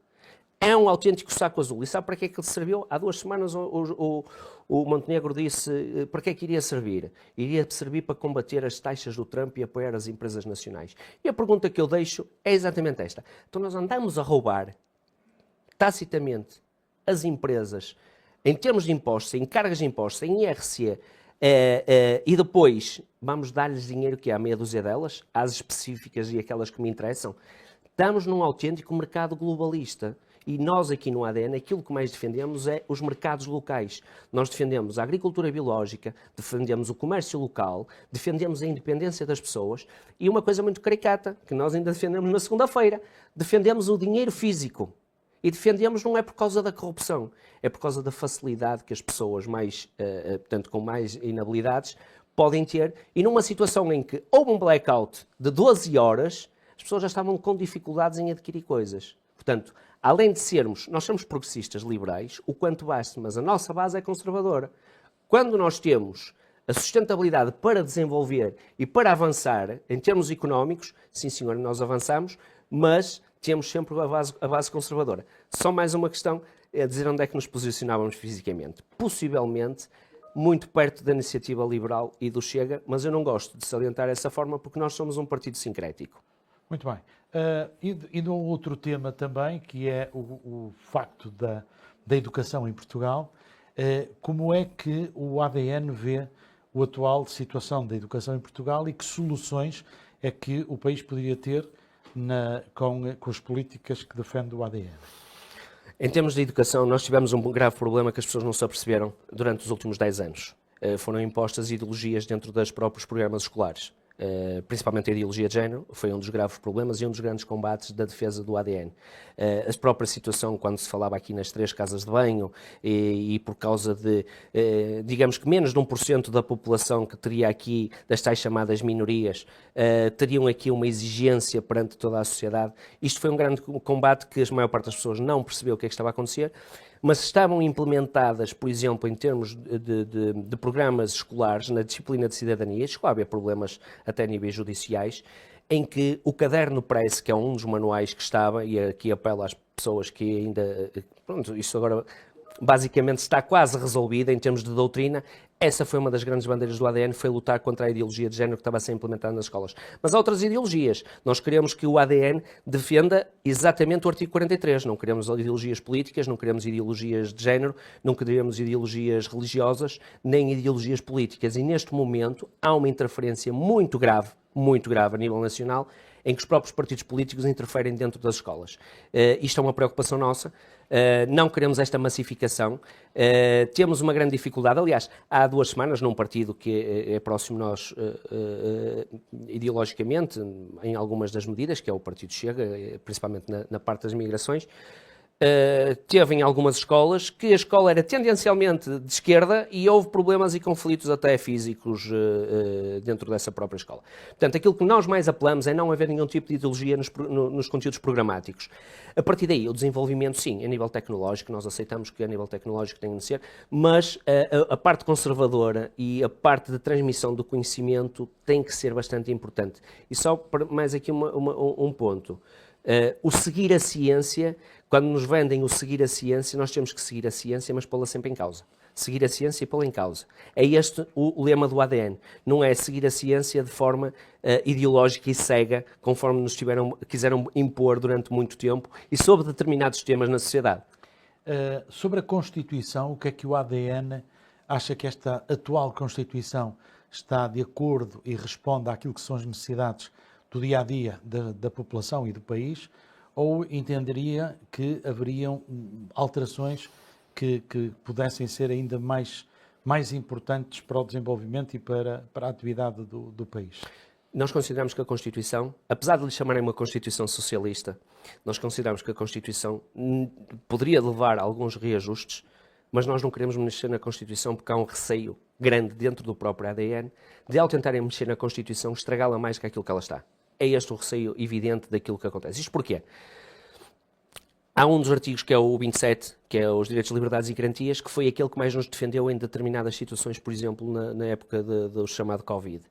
É um autêntico saco azul. E sabe para que é que ele serviu? Há 2 semanas o Montenegro disse para que é que iria servir. Iria servir para combater as taxas do Trump e apoiar as empresas nacionais. E a pergunta que eu deixo é exatamente esta. Então nós andamos a roubar tacitamente as empresas em termos de impostos, em cargas de impostos, em IRC, e depois vamos dar-lhes dinheiro que há meia dúzia delas, às específicas e aquelas que me interessam. Estamos num autêntico mercado globalista. E nós aqui no ADN, aquilo que mais defendemos é os mercados locais. Nós defendemos a agricultura biológica, defendemos o comércio local, defendemos a independência das pessoas e uma coisa muito caricata, que nós ainda defendemos na segunda-feira, defendemos o dinheiro físico. E defendemos não é por causa da corrupção, é por causa da facilidade que as pessoas portanto, com mais inabilidades podem ter. E numa situação em que houve um blackout de 12 horas, as pessoas já estavam com dificuldades em adquirir coisas. Portanto, além de nós somos progressistas liberais, o quanto basta, mas a nossa base é conservadora. Quando nós temos a sustentabilidade para desenvolver e para avançar em termos económicos, sim senhor, nós avançamos, mas temos sempre a base conservadora. Só mais uma questão, é dizer onde é que nos posicionávamos fisicamente. Possivelmente, muito perto da iniciativa liberal e do Chega, mas eu não gosto de salientar essa forma porque nós somos um partido sincrético. Muito bem. E no outro tema também, que é o facto da educação em Portugal, como é que o ADN vê a atual situação da educação em Portugal e que soluções é que o país poderia ter com as políticas que defende o ADN? Em termos de educação, nós tivemos um grave problema que as pessoas não se aperceberam durante os últimos 10 anos. Foram impostas ideologias dentro dos próprios programas escolares. principalmente a ideologia de género, foi um dos graves problemas e um dos grandes combates da defesa do ADN. A própria situação, quando se falava aqui nas 3 casas de banho, e por causa de, digamos que menos de 1% da população que teria aqui, das tais chamadas minorias, teriam aqui uma exigência perante toda a sociedade. Isto foi um grande combate que a maior parte das pessoas não percebeu o que é que estava a acontecer, mas estavam implementadas, por exemplo, em termos de programas escolares, na disciplina de cidadania, chegou a haver problemas até a níveis judiciais, em que o caderno Press, que é um dos manuais que estava, e aqui apelo às pessoas que ainda, pronto, isto agora basicamente está quase resolvido em termos de doutrina. Essa foi uma das grandes bandeiras do ADN, foi lutar contra a ideologia de género que estava a ser implementada nas escolas. Mas há outras ideologias. Nós queremos que o ADN defenda exatamente o artigo 43. Não queremos ideologias políticas, não queremos ideologias de género, não queremos ideologias religiosas, nem ideologias políticas. E neste momento há uma interferência muito grave a nível nacional, em que os próprios partidos políticos interferem dentro das escolas. Isto é uma preocupação nossa. Não queremos esta massificação. Temos uma grande dificuldade. Aliás, há 2 semanas, num partido que é próximo a nós ideologicamente, em algumas das medidas, que é o Partido Chega, principalmente na parte das migrações, teve em algumas escolas que a escola era tendencialmente de esquerda e houve problemas e conflitos até físicos dentro dessa própria escola. Portanto, aquilo que nós mais apelamos é não haver nenhum tipo de ideologia nos conteúdos programáticos. A partir daí, o desenvolvimento, sim, a nível tecnológico, nós aceitamos que a nível tecnológico tem de ser, mas a parte conservadora e a parte de transmissão do conhecimento tem que ser bastante importante. E só mais aqui um ponto. O seguir a ciência, quando nos vendem o seguir a ciência, nós temos que seguir a ciência, mas pô-la sempre em causa. Seguir a ciência e pô-la em causa. É este o lema do ADN. Não é seguir a ciência de forma ideológica e cega, conforme nos quiseram impor durante muito tempo e sobre determinados temas na sociedade. Sobre a Constituição, o que é que o ADN acha que esta atual Constituição está de acordo e responde àquilo que são as necessidades do dia-a-dia da população e do país, ou entenderia que haveriam alterações que pudessem ser ainda mais importantes para o desenvolvimento e para a atividade do país? Nós consideramos que a Constituição, apesar de lhe chamarem uma Constituição socialista, nós consideramos que a Constituição poderia levar a alguns reajustes, mas nós não queremos mexer na Constituição porque há um receio grande dentro do próprio ADN de, ao tentarem mexer na Constituição, estragá-la mais que aquilo que ela está. É este o receio evidente daquilo que acontece. Isto porquê? Há um dos artigos, que é o 27, que é os direitos, liberdades e garantias, que foi aquele que mais nos defendeu em determinadas situações, por exemplo, na época do chamado Covid.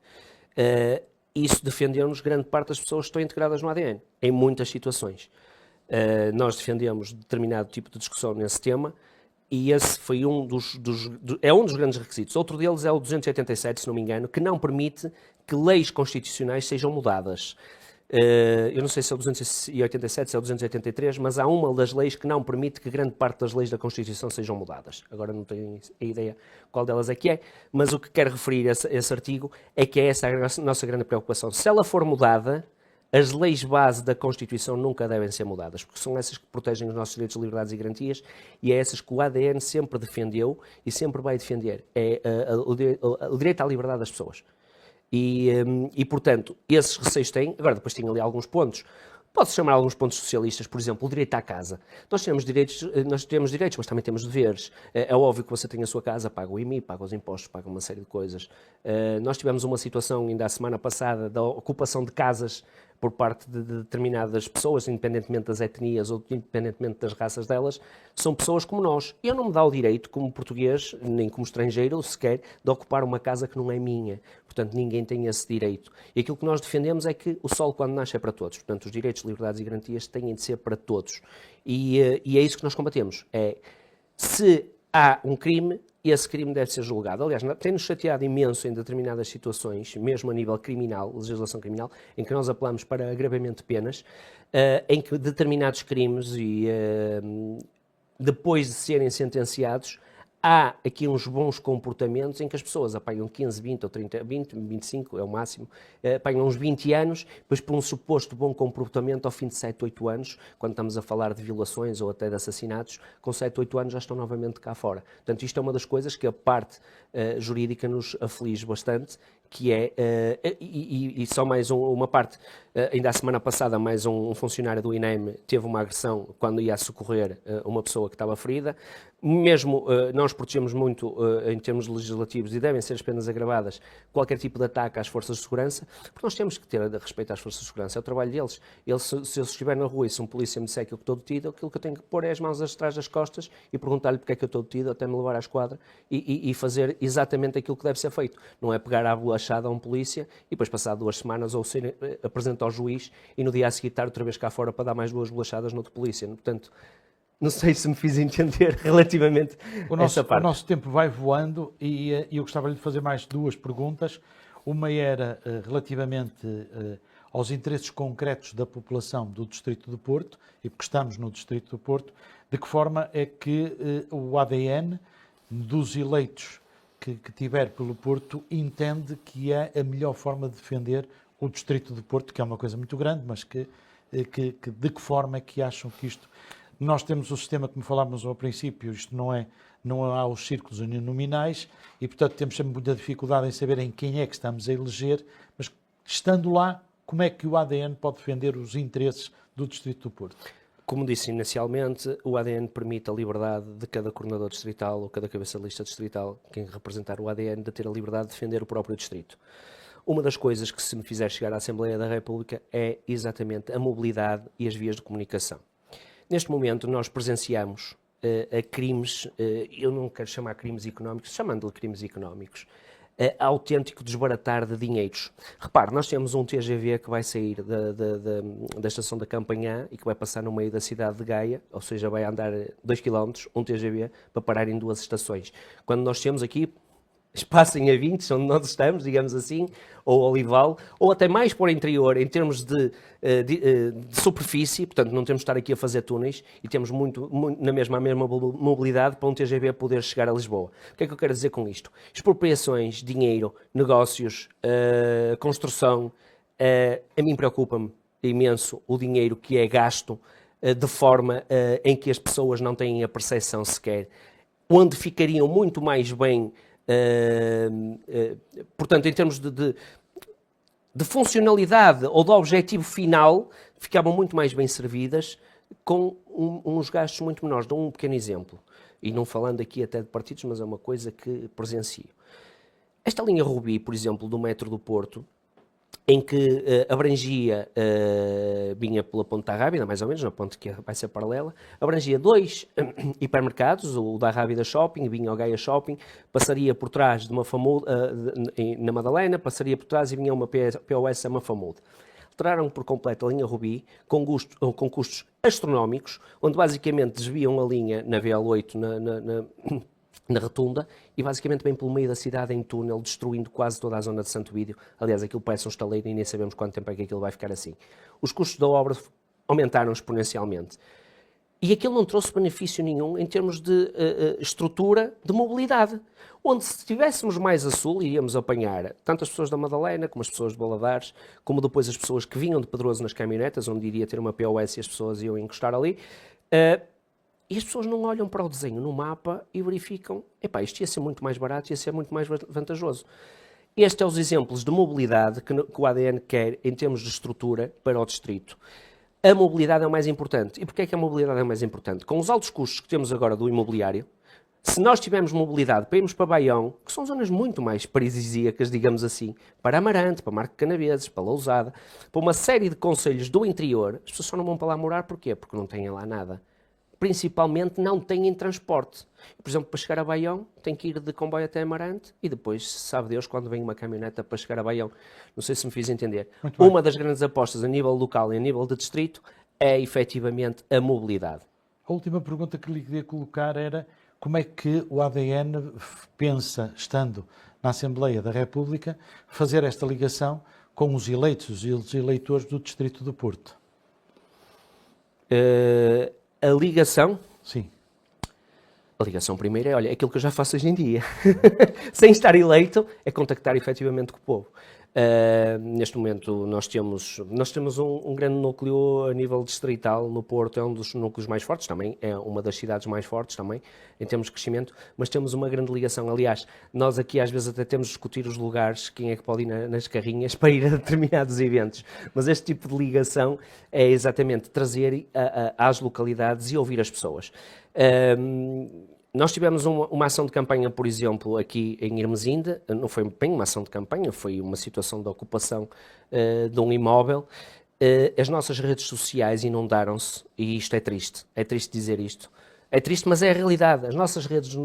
Isso defendeu-nos grande parte das pessoas que estão integradas no ADN, em muitas situações. Nós defendemos determinado tipo de discussão nesse tema, e esse foi um dos grandes requisitos. Outro deles é o 287, se não me engano, que não permite que leis constitucionais sejam mudadas. Eu não sei se é o 287, se é o 283, mas há uma das leis que não permite que grande parte das leis da Constituição sejam mudadas. Agora não tenho a ideia qual delas é que é, mas o que quero referir a esse artigo é que é essa a nossa grande preocupação. Se ela for mudada, as leis base da Constituição nunca devem ser mudadas, porque são essas que protegem os nossos direitos, liberdades e garantias, e é essas que o ADN sempre defendeu e sempre vai defender. É o direito à liberdade das pessoas. E, portanto, esses receios têm. Agora, depois tem ali alguns pontos. Pode-se chamar alguns pontos socialistas, por exemplo, o direito à casa. Nós temos direitos, mas também temos deveres. É óbvio que você tem a sua casa, paga o IMI, paga os impostos, paga uma série de coisas. Nós tivemos uma situação ainda a semana passada da ocupação de casas por parte de determinadas pessoas, independentemente das etnias ou independentemente das raças delas, são pessoas como nós. Eu não me dá o direito, como português, nem como estrangeiro, sequer, de ocupar uma casa que não é minha. Portanto, ninguém tem esse direito. E aquilo que nós defendemos é que o sol, quando nasce, é para todos. Portanto, os direitos, liberdades e garantias têm de ser para todos. E é isso que nós combatemos. Se há um crime, esse crime deve ser julgado. Aliás, tem-nos chateado imenso em determinadas situações, mesmo a nível criminal, legislação criminal, em que nós apelamos para agravamento de penas, em que determinados crimes, depois de serem sentenciados, há aqui uns bons comportamentos em que as pessoas apanham 15, 20 ou 30, 20, 25 é o máximo, apanham uns 20 anos, depois por um suposto bom comportamento ao fim de 7, 8 anos, quando estamos a falar de violações ou até de assassinatos, com 7, 8 anos já estão novamente cá fora. Portanto, isto é uma das coisas que a parte jurídica nos aflige bastante, que é, e só mais uma parte, ainda a semana passada mais um funcionário do INEM teve uma agressão quando ia socorrer uma pessoa que estava ferida. Mesmo nós protegemos muito em termos legislativos e devem ser as penas agravadas qualquer tipo de ataque às forças de segurança, porque nós temos que ter respeito às forças de segurança, é o trabalho deles. Se eu estiver na rua e se um polícia me disser que eu estou detido, aquilo que eu tenho que pôr é as mãos atrás das costas e perguntar-lhe porque é que eu estou detido, até me levar à esquadra e fazer exatamente aquilo que deve ser feito. Não é pegar à bolachada a um polícia e depois passar 2 semanas ou ser apresentado ao juiz e no dia a seguir estar outra vez cá fora para dar mais 2 bolachadas no outro polícia. Portanto, não sei se me fiz entender relativamente a essa parte. O nosso tempo vai voando e eu gostava de lhe fazer mais 2 perguntas. Uma era relativamente aos interesses concretos da população do Distrito do Porto, e porque estamos no Distrito do Porto, de que forma é que o ADN dos eleitos que tiver pelo Porto entende que é a melhor forma de defender o Distrito do Porto, que é uma coisa muito grande, mas de que forma é que acham que isto... Nós temos o sistema, como falámos ao princípio, isto não há os círculos uninominais e, portanto, temos sempre muita dificuldade em saber em quem é que estamos a eleger, mas estando lá, como é que o ADN pode defender os interesses do Distrito do Porto? Como disse inicialmente, o ADN permite a liberdade de cada coordenador distrital ou cada cabeça de lista distrital, quem representar o ADN, de ter a liberdade de defender o próprio distrito. Uma das coisas que se me fizer chegar à Assembleia da República é exatamente a mobilidade e as vias de comunicação. Neste momento, nós presenciamos a crimes, eu não quero chamar crimes económicos, chamando-lhe crimes económicos, autêntico desbaratar de dinheiros. Repare, nós temos um TGV que vai sair da estação da Campanhã e que vai passar no meio da cidade de Gaia, ou seja, vai andar 2 km, um TGV, para parar em 2 estações. Quando nós temos aqui espaço em A20, onde nós estamos, digamos assim, ou Olival, ou até mais para o interior, em termos de superfície, portanto não temos de estar aqui a fazer túneis e temos muito a mesma mobilidade para um TGV poder chegar a Lisboa. O que é que eu quero dizer com isto? Expropriações, dinheiro, negócios, construção, a mim preocupa-me imenso o dinheiro que é gasto de forma em que as pessoas não têm a percepção sequer, onde ficariam muito mais bem. Portanto, em termos de funcionalidade ou de objetivo final, ficavam muito mais bem servidas com uns gastos muito menores. Dou um pequeno exemplo, e não falando aqui até de partidos, mas é uma coisa que presencio. Esta linha Rubi, por exemplo, do metro do Porto, em que abrangia, vinha pela Ponta Rábida, mais ou menos, na ponte que vai ser paralela, abrangia 2 hipermercados, o da Rábida Shopping, vinha ao Gaia Shopping, passaria por trás de uma Famude, na Madalena, passaria por trás e vinha uma POS a uma Famude. Alteraram por completo a linha Rubi, com custos astronómicos, onde basicamente desviam a linha na VL8, na Rotunda, e basicamente vem pelo meio da cidade em túnel, destruindo quase toda a zona de Santo Vídeo. Aliás, aquilo parece um estaleiro e nem sabemos quanto tempo é que aquilo vai ficar assim. Os custos da obra aumentaram exponencialmente. E aquilo não trouxe benefício nenhum em termos de estrutura de mobilidade. Onde se estivéssemos mais a sul, iríamos apanhar tanto as pessoas da Madalena, como as pessoas de Baladares, como depois as pessoas que vinham de Pedroso nas caminhonetas, onde iria ter uma POS e as pessoas iam encostar ali. E as pessoas não olham para o desenho no mapa e verificam, isto ia ser muito mais barato, ia ser muito mais vantajoso. Estes são os exemplos de mobilidade que o ADN quer em termos de estrutura para o distrito. A mobilidade é o mais importante. E porquê é que a mobilidade é o mais importante? Com os altos custos que temos agora do imobiliário, se nós tivermos mobilidade para irmos para Baião, que são zonas muito mais paradisíacas, digamos assim, para Amarante, para Marco de Canaveses, para Lousada, para uma série de concelhos do interior, as pessoas só não vão para lá morar, porquê? Porque não têm lá nada. Principalmente não têm transporte. Por exemplo, para chegar a Baião, tem que ir de comboio até Amarante e depois, sabe Deus, quando vem uma caminhoneta para chegar a Baião. Não sei se me fiz entender. Uma das grandes apostas a nível local e a nível de distrito é, efetivamente, a mobilidade. A última pergunta que lhe queria colocar era como é que o ADN pensa, estando na Assembleia da República, fazer esta ligação com os eleitos e os eleitores do Distrito do Porto? A ligação? Sim. A ligação primeiro é, aquilo que eu já faço hoje em dia. Sem estar eleito, é contactar efetivamente com o povo. Neste momento nós temos um grande núcleo a nível distrital no Porto, é um dos núcleos mais fortes também, é uma das cidades mais fortes também em termos de crescimento, mas temos uma grande ligação. Aliás, nós aqui às vezes até temos de discutir os lugares, quem é que pode ir nas carrinhas para ir a determinados eventos, mas este tipo de ligação é exatamente trazer às localidades e ouvir as pessoas. Nós tivemos uma ação de campanha, por exemplo, aqui em Irmesinde, não foi bem uma ação de campanha, foi uma situação de ocupação de um imóvel. As nossas redes sociais inundaram-se, e isto é triste dizer isto. É triste, mas é a realidade. As nossas redes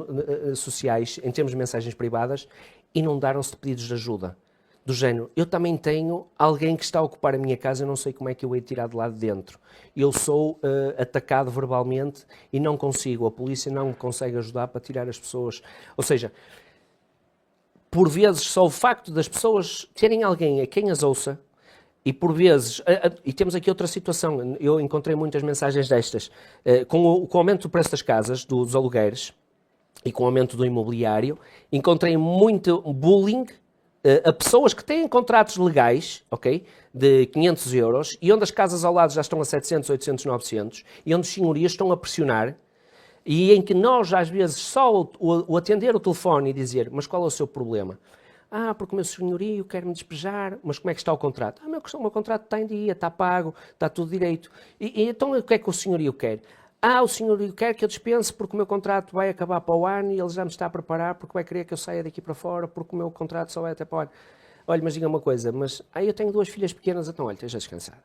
sociais, em termos de mensagens privadas, inundaram-se de pedidos de ajuda. Do género, eu também tenho alguém que está a ocupar a minha casa, eu não sei como é que eu hei de tirar de lá de dentro. Eu sou atacado verbalmente e não consigo, a polícia não me consegue ajudar para tirar as pessoas. Ou seja, por vezes só o facto das pessoas terem alguém a quem as ouça, e por vezes, e temos aqui outra situação, eu encontrei muitas mensagens destas, com o aumento do preço das casas, dos alugueres, e com o aumento do imobiliário, encontrei muito bullying a pessoas que têm contratos legais, ok, de 500 euros, e onde as casas ao lado já estão a 700, 800, 900, e onde os senhorias estão a pressionar, e em que nós, às vezes, só o atender o telefone e dizer, mas qual é o seu problema? Porque o meu senhorio quer-me despejar, mas como é que está o contrato? O meu contrato está em dia, está pago, está tudo direito. E então o que é que o senhorio quer? O senhorio quer que eu dispense porque o meu contrato vai acabar para o ano e ele já me está a preparar porque vai querer que eu saia daqui para fora porque o meu contrato só vai até para o ano. Olha, mas diga uma coisa, eu tenho 2 filhas pequenas, então olha, esteja descansada.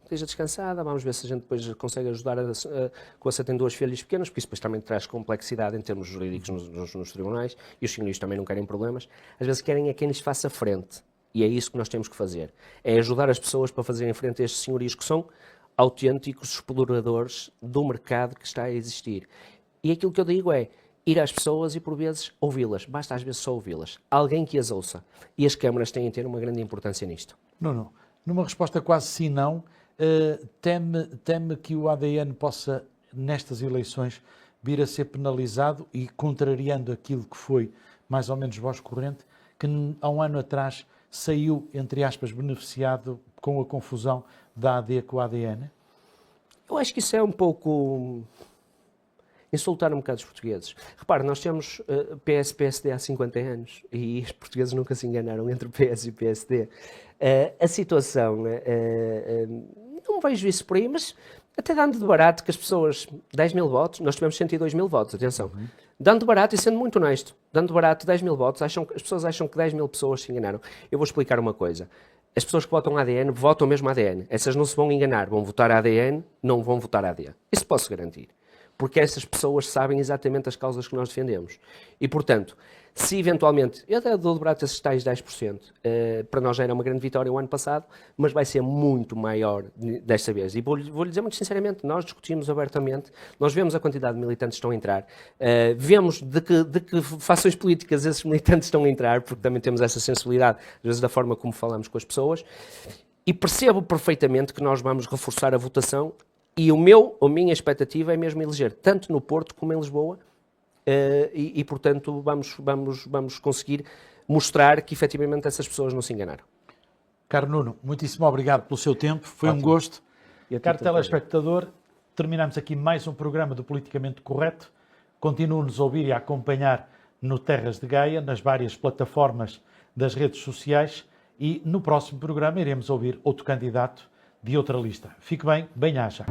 Esteja descansada, vamos ver se a gente depois consegue ajudar que você tem 2 filhas pequenas, porque isso depois também traz complexidade em termos jurídicos nos tribunais, e os senhorios também não querem problemas. Às vezes querem quem lhes faça frente, e é isso que nós temos que fazer. É ajudar as pessoas para fazerem frente a estes senhorios que são autênticos exploradores do mercado que está a existir. E aquilo que eu digo é ir às pessoas e, por vezes, ouvi-las. Basta, às vezes, só ouvi-las. Alguém que as ouça. E as câmaras têm a ter uma grande importância nisto. Nuno, numa resposta quase sim não, teme que o ADN possa, nestas eleições, vir a ser penalizado e contrariando aquilo que foi mais ou menos voz corrente, que há um ano atrás saiu, entre aspas, beneficiado com a confusão da AD com o ADN? Eu acho que isso é um pouco insultar um bocado os portugueses. Repare, nós temos PS e PSD há 50 anos e os portugueses nunca se enganaram entre o PS e o PSD. A situação, não vejo isso por aí, mas até dando de barato que as pessoas, 10 mil votos, nós tivemos 102 mil votos, atenção. Dando de barato e sendo muito honesto, dando de barato 10 mil votos, as pessoas acham que 10 mil pessoas se enganaram. Eu vou explicar uma coisa. As pessoas que votam ADN, votam mesmo ADN. Essas não se vão enganar, vão votar ADN, não vão votar AD. Isso posso garantir. Porque essas pessoas sabem exatamente as causas que nós defendemos. E, portanto, se eventualmente, eu até dou de barato esses tais 10%, para nós já era uma grande vitória o ano passado, mas vai ser muito maior desta vez. E vou-lhe dizer muito sinceramente, nós discutimos abertamente, nós vemos a quantidade de militantes que estão a entrar, vemos de que fações políticas esses militantes estão a entrar, porque também temos essa sensibilidade, às vezes, da forma como falamos com as pessoas, e percebo perfeitamente que nós vamos reforçar a votação. E a minha expectativa é mesmo eleger, tanto no Porto como em Lisboa, portanto, vamos conseguir mostrar que, efetivamente, essas pessoas não se enganaram. Caro Nuno, muitíssimo obrigado pelo seu tempo, foi um gosto. Caro telespectador, terminamos aqui mais um programa do Politicamente Correto. Continue-nos a ouvir e a acompanhar no Terras de Gaia, nas várias plataformas das redes sociais, e no próximo programa iremos ouvir outro candidato de outra lista. Fique bem, bem-aja.